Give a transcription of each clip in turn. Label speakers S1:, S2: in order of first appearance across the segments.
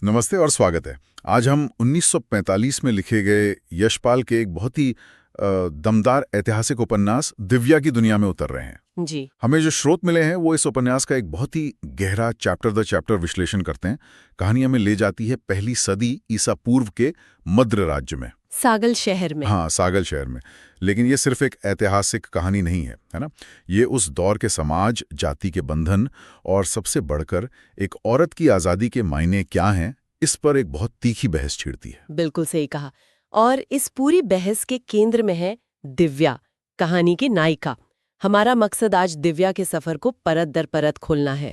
S1: नमस्ते और स्वागत है। आज हम 1945 में लिखे गए यशपाल के एक बहुत ही दमदार ऐतिहासिक उपन्यास दिव्या की दुनिया में उतर रहे हैं।
S2: जी।
S1: हमें जो स्रोत मिले हैं वो इस उपन्यास का एक बहुत ही गहरा चैप्टर द चैप्टर विश्लेषण करते हैं। कहानी हमें ले जाती है पहली सदी ईसा पूर्व के मद्र राज्य में।
S2: सागल शहर में।
S1: हाँ, सागल शहर में। लेकिन ये सिर्फ एक ऐतिहासिक कहानी नहीं है ना? ये उस दौर के समाज, जाति के बंधन और सबसे बढ़कर एक औरत की आज़ादी के मायने क्या हैं, इस पर एक बहुत तीखी बहस छिड़ती है।
S2: बिल्कुल सही कहा। और इस पूरी बहस के केंद्र में है दिव्या, कहानी की नायिका। हमारा मकसद आज दिव्या के सफर को परत दर परत खोलना है।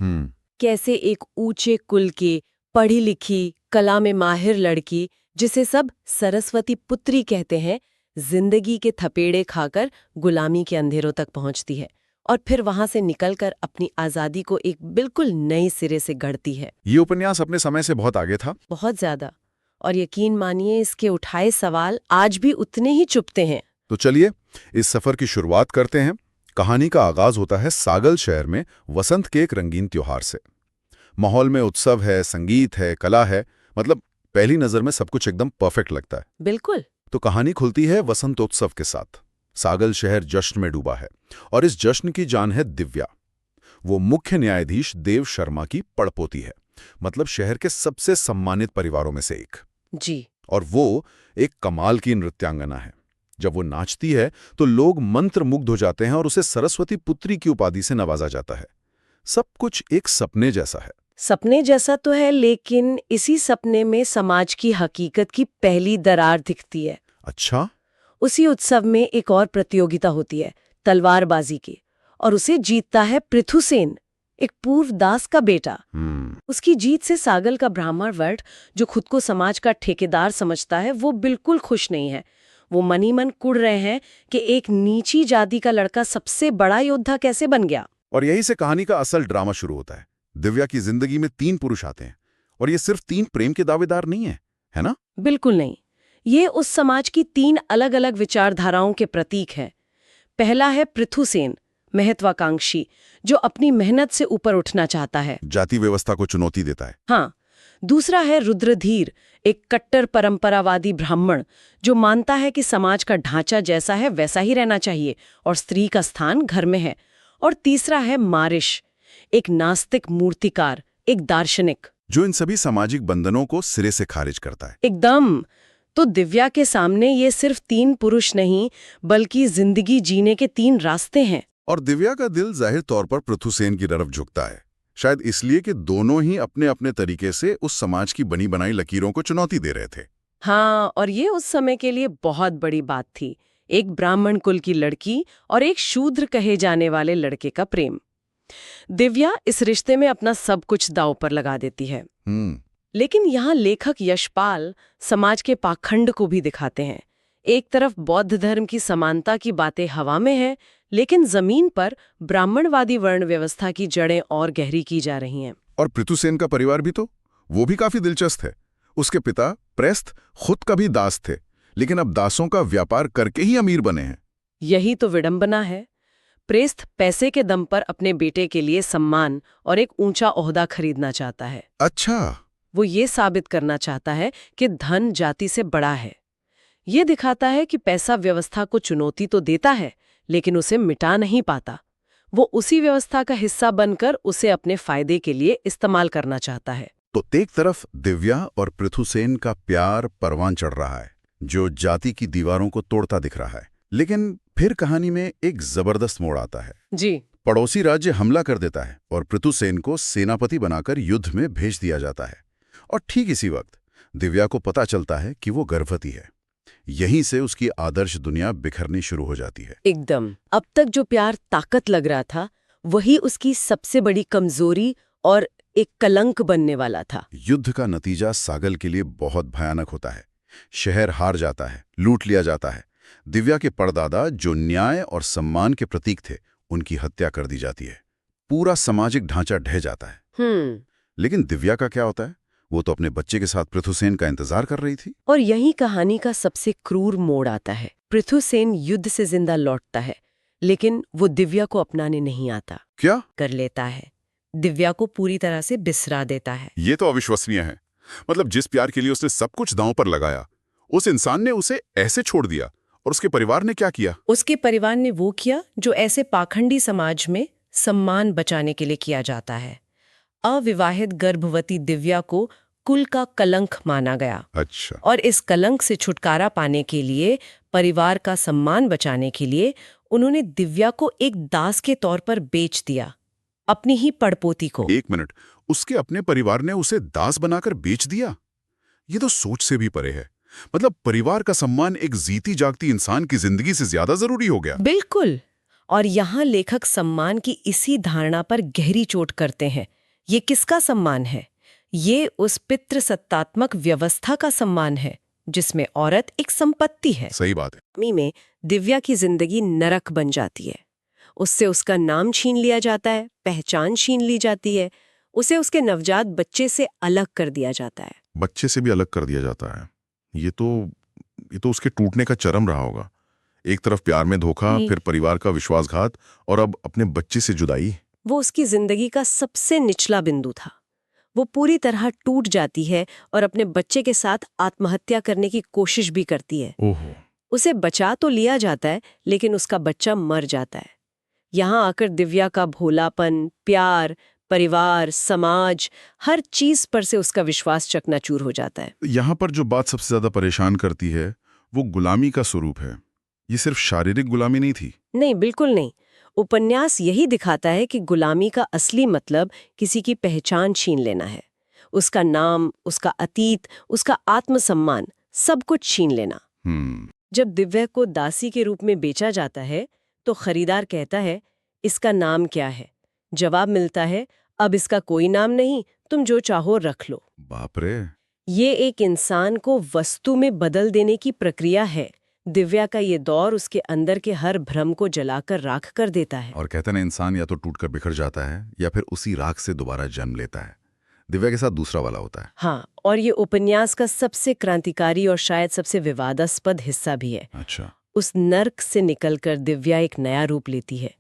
S2: कैसे एक ऊंचे कुल की, पढ़ी लिखी, कला में माहिर लड़की, जिसे सब सरस्वती पुत्री कहते हैं, जिंदगी के थपेड़े खाकर गुलामी के अंधेरों तक पहुंचती है और फिर वहां से निकलकर अपनी आजादी को एक बिल्कुल नए सिरे से गढ़ती है।
S1: ये उपन्यास अपने समय से बहुत आगे था।
S2: बहुत ज्यादा। और यकीन मानिए, इसके उठाए सवाल आज भी उतने ही चुभते हैं।
S1: तो चलिए इस सफर की शुरुआत करते हैं। कहानी का आगाज होता है सागल शहर में वसंत के एक रंगीन त्योहार से। माहौल में उत्सव है, संगीत है, कला है, मतलब पहली नजर में सब कुछ एकदम परफेक्ट लगता है।
S2: बिल्कुल।
S1: तो कहानी खुलती है वसंतोत्सव के साथ। सागल शहर जश्न में डूबा है और इस जश्न की जान है दिव्या। वो मुख्य न्यायाधीश देव शर्मा की पड़पोती है, मतलब शहर के सबसे सम्मानित परिवारों में से एक।
S2: जी।
S1: और वो एक कमाल की नृत्यांगना है। जब वो नाचती है तो लोग मंत्रमुग्ध हो जाते हैं और उसे सरस्वती पुत्री की उपाधि से नवाजा जाता है। सब कुछ एक सपने जैसा है।
S2: सपने जैसा तो है, लेकिन इसी सपने में समाज की हकीकत की पहली दरार दिखती है।
S1: अच्छा?
S2: उसी उत्सव में एक और प्रतियोगिता होती है, तलवारबाजी की, और उसे जीतता है पृथुसेन, एक पूर्व दास का बेटा। उसकी जीत से सागल का ब्राह्मण वर्ग, जो खुद को समाज का ठेकेदार समझता है, वो बिल्कुल खुश नहीं है। वो मनी मन कुढ़ रहे हैं कि एक नीची जाति का लड़का सबसे बड़ा योद्धा कैसे बन गया।
S1: और यहीं से कहानी का असल ड्रामा शुरू होता है। दिव्या की जिंदगी में 3 पुरुष आते हैं और ये सिर्फ 3 प्रेम के दावेदार नहीं है ना?
S2: बिल्कुल नहीं। ये उस समाज की 3 अलग अलग विचारधाराओं के प्रतीक हैं। पहला है पृथुसेन, महत्वाकांक्षी, जो अपनी मेहनत से ऊपर उठना चाहता है,
S1: जाति व्यवस्था को चुनौती देता है।
S2: हाँ। दूसरा है रुद्रधीर, एक कट्टर परंपरावादी ब्राह्मण, जो मानता है कि समाज का ढांचा जैसा है वैसा ही रहना चाहिए और स्त्री का स्थान घर में है। और तीसरा है मारिश, एक नास्तिक मूर्तिकार, एक दार्शनिक,
S1: जो इन सभी सामाजिक बंधनों को सिरे से खारिज करता है।
S2: एकदम। तो दिव्या के सामने ये सिर्फ 3 पुरुष नहीं, बल्कि जिंदगी जीने के 3 रास्ते हैं।
S1: और दिव्या का दिल जाहिर तौर पर पृथुसेन की तरफ झुकता है, शायद इसलिए कि दोनों ही अपने अपने तरीके से उस समाज की बनी बनाई लकीरों को चुनौती दे रहे थे।
S2: हाँ, और ये उस समय के लिए बहुत बड़ी बात थी। एक ब्राह्मण कुल की लड़की और एक शूद्र कहे जाने वाले लड़के का प्रेम। दिव्या इस रिश्ते में अपना सब कुछ दांव पर लगा देती है। लेकिन यहाँ लेखक यशपाल समाज के पाखंड को भी दिखाते हैं। एक तरफ बौद्ध धर्म की समानता की बातें हवा में है, लेकिन जमीन पर ब्राह्मणवादी वर्ण व्यवस्था की जड़ें और गहरी की जा रही हैं।
S1: और पृथुसेन का परिवार भी तो, वो भी काफी दिलचस्प है। उसके पिता प्रेस्त खुद कभी दास थे, लेकिन अब दासों का व्यापार करके ही अमीर बने हैं।
S2: यही तो विडंबना है। प्रेस्त पैसे के दम पर अपने बेटे के लिए सम्मान और एक ऊंचा ओहदा खरीदना चाहता है।
S1: अच्छा।
S2: वो ये साबित करना चाहता है कि धन जाति से बड़ा है। ये दिखाता है कि पैसा व्यवस्था को चुनौती तो देता है, लेकिन उसे मिटा नहीं पाता। वो उसी व्यवस्था का हिस्सा बनकर उसे अपने फायदे के लिए इस्तेमाल करना चाहता है।
S1: तो एक तरफ दिव्या और पृथुसेन का प्यार परवान चढ़ रहा है, जो जाति की दीवारों को तोड़ता दिख रहा है। लेकिन फिर कहानी में एक जबरदस्त मोड़ आता है।
S2: जी।
S1: पड़ोसी राज्य हमला कर देता है और पृथुसेन को सेनापति बनाकर युद्ध में भेज दिया जाता है। और ठीक इसी वक्त दिव्या को पता चलता है कि वो गर्भवती है। यहीं से उसकी आदर्श दुनिया बिखरनी शुरू हो जाती है।
S2: एकदम। अब तक जो प्यार ताकत लग रहा था, वही उसकी सबसे बड़ी कमजोरी और एक कलंक बनने वाला था।
S1: युद्ध का नतीजा सागल के लिए बहुत भयानक होता है। शहर हार जाता है, लूट लिया जाता है। दिव्या के परदादा, जो न्याय और सम्मान के प्रतीक थे, उनकी हत्या कर दी जाती है। पूरा सामाजिक ढांचा ढह जाता है। लेकिन दिव्या का क्या होता है? वो तो अपने बच्चे के साथ पृथुसेन का इंतजार कर रही थी।
S2: और यही कहानी का सबसे क्रूर मोड़ आता है। पृथुसेन युद्ध से जिंदा लौटता है, लेकिन वो दिव्या को अपनाने नहीं आता।
S1: क्या
S2: कर लेता है? दिव्या को पूरी तरह से बिसरा देता है।
S1: ये तो अविश्वसनीय है। मतलब जिस प्यार के लिए उसने सब कुछ दांव पर लगाया, उस इंसान ने उसे ऐसे छोड़ दिया। और उसके परिवार ने क्या किया?
S2: उसके परिवार ने वो किया जो ऐसे पाखंडी समाज में सम्मान बचाने के लिए किया जाता है। अविवाहित गर्भवती दिव्या को कुल का कलंक माना गया।
S1: अच्छा।
S2: और इस कलंक से छुटकारा पाने के लिए, परिवार का सम्मान बचाने के लिए, उन्होंने दिव्या को एक दास के तौर पर बेच दिया, अपनी ही पड़पोती को।
S1: एक मिनट, उसके अपने परिवार ने उसे दास बनाकर बेच दिया? ये तो सोच से भी परे है। मतलब परिवार का सम्मान एक जीती जागती इंसान की जिंदगी से ज्यादा जरूरी हो गया।
S2: बिल्कुल। और यहाँ लेखक सम्मान की इसी धारणा पर गहरी चोट करते हैं। ये किसका सम्मान है? ये उस पितृसत्तात्मक व्यवस्था का सम्मान है जिसमें औरत एक संपत्ति है।
S1: सही बात है।
S2: मी में दिव्या की जिंदगी नरक बन जाती है। उससे उसका नाम छीन लिया जाता है, पहचान छीन ली जाती है, उसे उसके नवजात बच्चे से अलग कर दिया जाता है।
S1: बच्चे से भी अलग कर दिया जाता है। ये तो उसके टूटने का चरम रहा होगा। एक तरफ प्यार में धोखा, फिर परिवार का विश्वासघात, और अब अपने बच्चे से जुदाई।
S2: वो उसकी जिंदगी का सबसे निचला बिंदु था। वो पूरी तरह टूट जाती है और अपने बच्चे के साथ आत्महत्या करने की कोशिश भी करती है।
S1: ओहो।
S2: उसे बचा तो लिया जाता है, लेकिन उसका बच्चा मर जाता है। यहाँ आकर दिव्या का भोलापन, प्यार, परिवार, समाज, हर चीज पर से उसका विश्वास चकनाचूर हो जाता है।
S1: यहाँ पर जो बात सबसे ज्यादा परेशान करती है वो गुलामी का स्वरूप है। ये सिर्फ शारीरिक गुलामी नहीं थी।
S2: नहीं, बिल्कुल नहीं। उपन्यास यही दिखाता है कि गुलामी का असली मतलब किसी की पहचान छीन लेना है। उसका नाम, उसका अतीत, उसका आत्मसम्मान, सब कुछ छीन लेना। जब दिव्या को दासी के रूप में बेचा जाता है तो खरीदार कहता है, इसका नाम क्या है? जवाब मिलता है, अब इसका कोई नाम नहीं, तुम जो चाहो रख लो।
S1: बाप रे।
S2: ये एक इंसान को वस्तु में बदल देने की प्रक्रिया है। दिव्या का ये दौर उसके अंदर के हर भ्रम को जलाकर राख कर देता है।
S1: और कहते हैं ना, इंसान या तो टूटकर बिखर जाता है या फिर उसी राख से दोबारा जन्म लेता है। दिव्या के साथ दूसरा वाला होता है।
S2: हाँ, और ये उपन्यास का सबसे क्रांतिकारी और शायद सबसे विवादास्पद हिस्सा भी है।
S1: अच्छा।
S2: उस नर्क से निकलकर दिव्या एक नया रूप लेती है।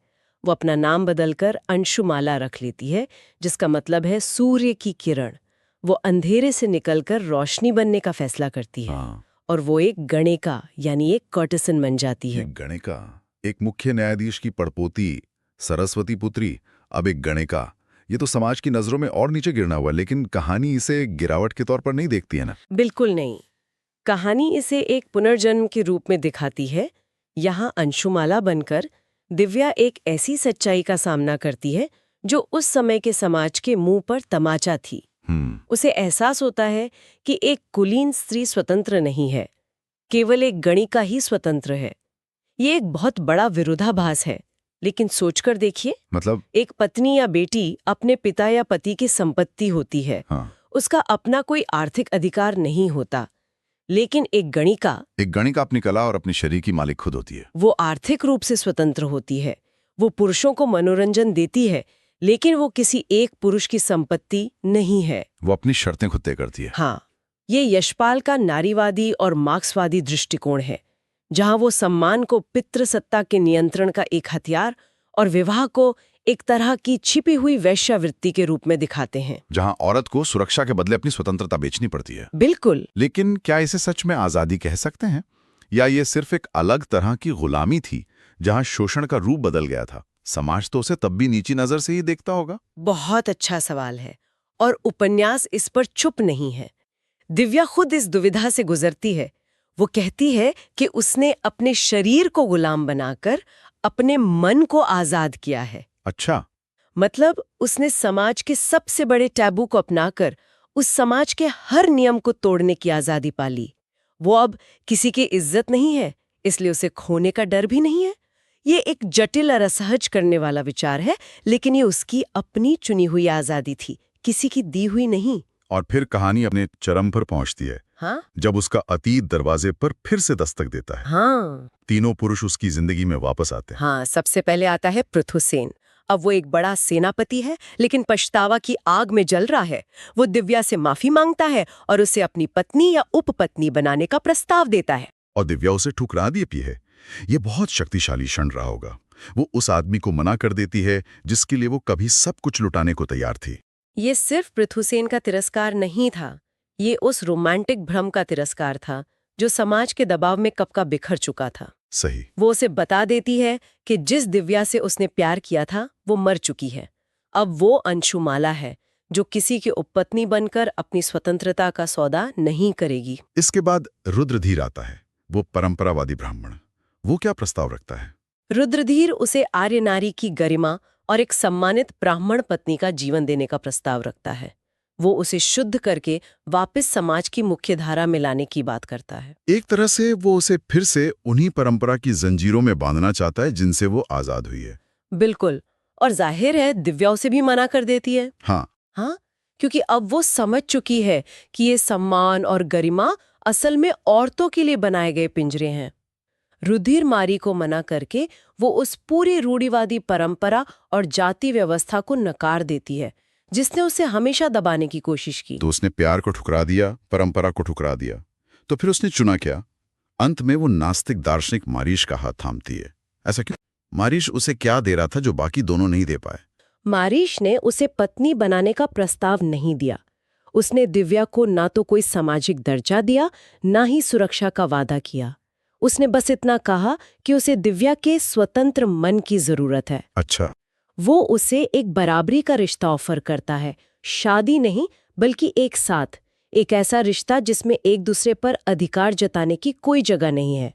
S2: वो अपना नाम बदलकर अंशुमाला रख लेती है, जिसका मतलब है सूर्य की किरण। वो अंधेरे से निकलकर रोशनी बनने का फैसला करती है। और वो एक गणिका यानी एक कर्टिसन बन जाती है।
S1: एक गणिका, एक मुख्य न्यायाधीश की पड़पोती, सरस्वती पुत्री, अब एक गणिका। ये तो समाज की नजरों में और नीचे गिरना हुआ, लेकिन कहानी इसे गिरावट के तौर पर नहीं देखती है ना?
S2: बिल्कुल नहीं। कहानी इसे एक पुनर्जन्म के रूप में दिखाती है। यहाँ अंशुमाला बनकर दिव्या एक ऐसी सच्चाई का सामना करती है जो उस समय के समाज के मुंह पर तमाचा थी। उसे एहसास होता है कि एक कुलीन स्त्री स्वतंत्र नहीं है, केवल एक गणिका ही स्वतंत्र है। ये एक बहुत बड़ा विरोधाभास है, लेकिन सोचकर देखिए।
S1: मतलब
S2: एक पत्नी या बेटी अपने पिता या पति की संपत्ति होती है। उसका अपना कोई आर्थिक अधिकार नहीं होता। लेकिन एक गणिका
S1: अपनी कला और अपने शरीर की मालिक खुद होती है।
S2: वो आर्थिक रूप से स्वतंत्र होती है। वो पुरुषों को मनोरंजन देती है, लेकिन वो किसी एक पुरुष की संपत्ति नहीं है।
S1: वो अपनी शर्तें खुद तय करती है।
S2: हाँ, ये यशपाल का नारीवादी और मार्क्सवादी दृष्टिकोण है, जहां वो सम्मान को पितृसत्ता के नियंत्रण का एक हथियार और विवाह को एक तरह की छिपी हुई वैश्यावृत्ति के रूप में दिखाते हैं,
S1: जहां औरत को सुरक्षा के बदले अपनी स्वतंत्रता बेचनी पड़ती है।
S2: बिल्कुल।
S1: लेकिन क्या इसे सच में आजादी कह सकते हैं, या ये सिर्फ एक अलग तरह की गुलामी थी जहां शोषण का रूप बदल गया था? समाज तो उसे तब भी नीची नजर से ही देखता होगा।
S2: बहुत अच्छा सवाल है, और उपन्यास इस पर चुप नहीं है। दिव्या खुद इस दुविधा से गुजरती है। वो कहती है कि उसने अपने शरीर को गुलाम बनाकर अपने मन को आजाद किया है।
S1: अच्छा।
S2: मतलब उसने समाज के सबसे बड़े टैबू को अपनाकर उस समाज के हर नियम को तोड़ने की आजादी पा ली। वो अब किसी की इज्जत नहीं है, इसलिए उसे खोने का डर भी नहीं है। ये एक जटिल और असहज करने वाला विचार है, लेकिन ये उसकी अपनी चुनी हुई आजादी थी, किसी की दी हुई नहीं।
S1: और फिर कहानी अपने चरम पर पहुंचती है।
S2: हाँ?
S1: जब उसका अतीत दरवाजे पर फिर से दस्तक देता है।
S2: हाँ।
S1: तीनों पुरुष उसकी जिंदगी में वापस आते हैं।
S2: हाँ, सबसे पहले आता है पृथुसेन। अब वो एक बड़ा सेनापति है, लेकिन पछतावा की आग में जल रहा है। वो दिव्या से माफी मांगता है और उसे अपनी पत्नी या उपपत्नी बनाने का प्रस्ताव देता है।
S1: और दिव्या उसे ठुकरा देती है। ये बहुत शक्तिशाली क्षण रहा होगा। वो उस आदमी को मना कर देती है जिसके लिए वो कभी सब कुछ लुटाने को तैयार थी।
S2: ये सिर्फ पृथुसेन का तिरस्कार नहीं था, ये उस रोमांटिक भ्रम का तिरस्कार था जो समाज के दबाव में कब का बिखर चुका था।
S1: सही।
S2: वो उसे बता देती है कि जिस दिव्या से उसने प्यार किया था वो मर चुकी है। अब वो अंशुमाला है जो किसी की उपपत्नी बनकर अपनी स्वतंत्रता का सौदा नहीं करेगी।
S1: इसके बाद रुद्रधीर आता है, वो परंपरावादी ब्राह्मण। वो क्या प्रस्ताव रखता है?
S2: रुद्रधीर उसे आर्य नारी की गरिमा और एक सम्मानित ब्राह्मण पत्नी का जीवन देने का प्रस्ताव रखता है। वो उसे शुद्ध करके वापस समाज की मुख्य धारा में लाने की बात करता है।
S1: एक तरह से वो उसे फिर से उन्हीं परंपरा की जंजीरों में बांधना चाहता है जिनसे वो आजाद हुई है।
S2: बिल्कुल। और जाहिर है दिव्या उसे भी मना कर देती है।
S1: हाँ,
S2: क्योंकि अब वो समझ चुकी है कि ये सम्मान और गरिमा असल में औरतों के लिए बनाए गए पिंजरे हैं। रुधिर मारी को मना करके वो उस पूरी रूढ़िवादी परंपरा और जाति व्यवस्था को नकार देती है जिसने उसे हमेशा दबाने की कोशिश की।
S1: तो उसने प्यार को ठुकरा दिया, परंपरा को ठुकरा दिया। तो फिर उसने चुना क्या? अंत में वो नास्तिक दार्शनिक मारीश का हाथ थामती है। ऐसा क्यों? मारीश उसे क्या दे रहा था जो बाकी दोनों नहीं दे पाए?
S2: मारीश ने उसे पत्नी बनाने का प्रस्ताव नहीं दिया। उसने दिव्या को ना तो कोई सामाजिक दर्जा दिया, ना ही सुरक्षा का वादा किया। उसने बस इतना कहा कि उसे दिव्या के स्वतंत्र मन की जरूरत है।
S1: अच्छा।
S2: वो उसे एक बराबरी का रिश्ता ऑफर करता है, शादी नहीं बल्कि एक साथ, एक ऐसा रिश्ता जिसमें एक दूसरे पर अधिकार जताने की कोई जगह नहीं है।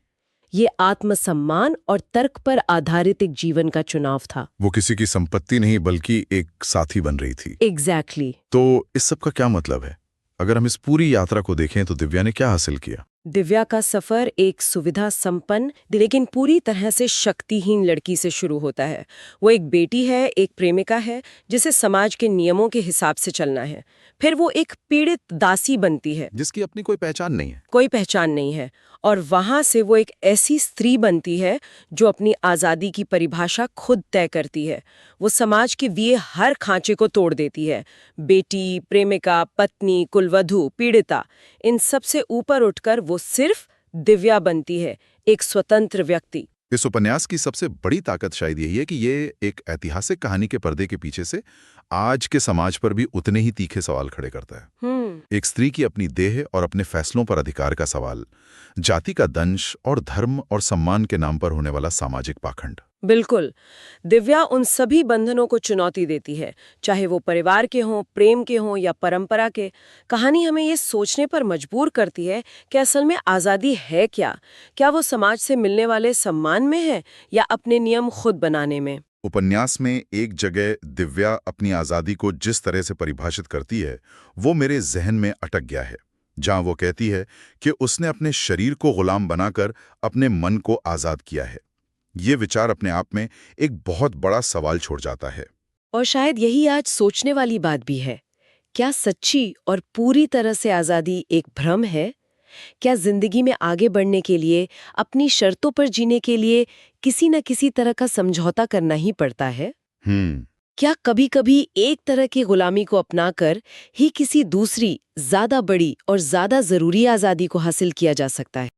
S2: ये आत्मसम्मान और तर्क पर आधारित एक जीवन का चुनाव था।
S1: वो किसी की संपत्ति नहीं बल्कि एक साथी बन रही थी।
S2: एग्जैक्टली।
S1: तो इस सब का क्या मतलब है? अगर हम इस पूरी यात्रा को देखें तो दिव्या ने क्या हासिल किया?
S2: दिव्या का सफर एक सुविधा संपन्न लेकिन पूरी तरह से शक्तिहीन लड़की से शुरू होता है। वो एक बेटी है, एक प्रेमिका है जिसे समाज के नियमों के हिसाब से चलना है। फिर वो एक पीड़ित दासी बनती है
S1: जिसकी अपनी कोई पहचान नहीं है।
S2: कोई पहचान नहीं है। और वहां से वो एक ऐसी स्त्री बनती है जो अपनी आज़ादी की परिभाषा खुद तय करती है। वो समाज के दिए हर खांचे को तोड़ देती है। बेटी, प्रेमिका, पत्नी, कुलवधू, पीड़िता, इन सब से ऊपर उठकर वो सिर्फ दिव्या बनती है, एक स्वतंत्र व्यक्ति।
S1: इस उपन्यास की सबसे बड़ी ताकत शायद यही है कि ये एक ऐतिहासिक कहानी के पर्दे के पीछे से आज के समाज पर भी उतने ही तीखे सवाल खड़े करता है। एक स्त्री की अपनी देह और अपने फैसलों पर अधिकार का सवाल, जाति का दंश और धर्म और सम्मान के नाम पर होने वाला सामाजिक पाखंड।
S2: बिल्कुल। दिव्या उन सभी बंधनों को चुनौती देती है, चाहे वो परिवार के हों, प्रेम के हों या परंपरा के। कहानी हमें ये सोचने पर मजबूर करती है कि असल में आज़ादी है क्या? क्या वो समाज से मिलने वाले सम्मान में है या अपने नियम खुद बनाने में?
S1: उपन्यास में एक जगह दिव्या अपनी आज़ादी को जिस तरह से परिभाषित करती है वो मेरे जहन में अटक गया है, जहां वो कहती है कि उसने अपने शरीर को गुलाम बनाकर अपने मन को आज़ाद किया है। ये विचार अपने आप में एक बहुत बड़ा सवाल छोड़ जाता है।
S2: और शायद यही आज सोचने वाली बात भी है। क्या सच्ची और पूरी तरह से आज़ादी एक भ्रम है? क्या जिंदगी में आगे बढ़ने के लिए, अपनी शर्तों पर जीने के लिए किसी न किसी तरह का समझौता करना ही पड़ता है? क्या कभी-कभी एक तरह की गुलामी को अपनाकर ही किसी दूसरी, ज्यादा बड़ी और ज्यादा जरूरी आज़ादी को हासिल किया जा सकता है?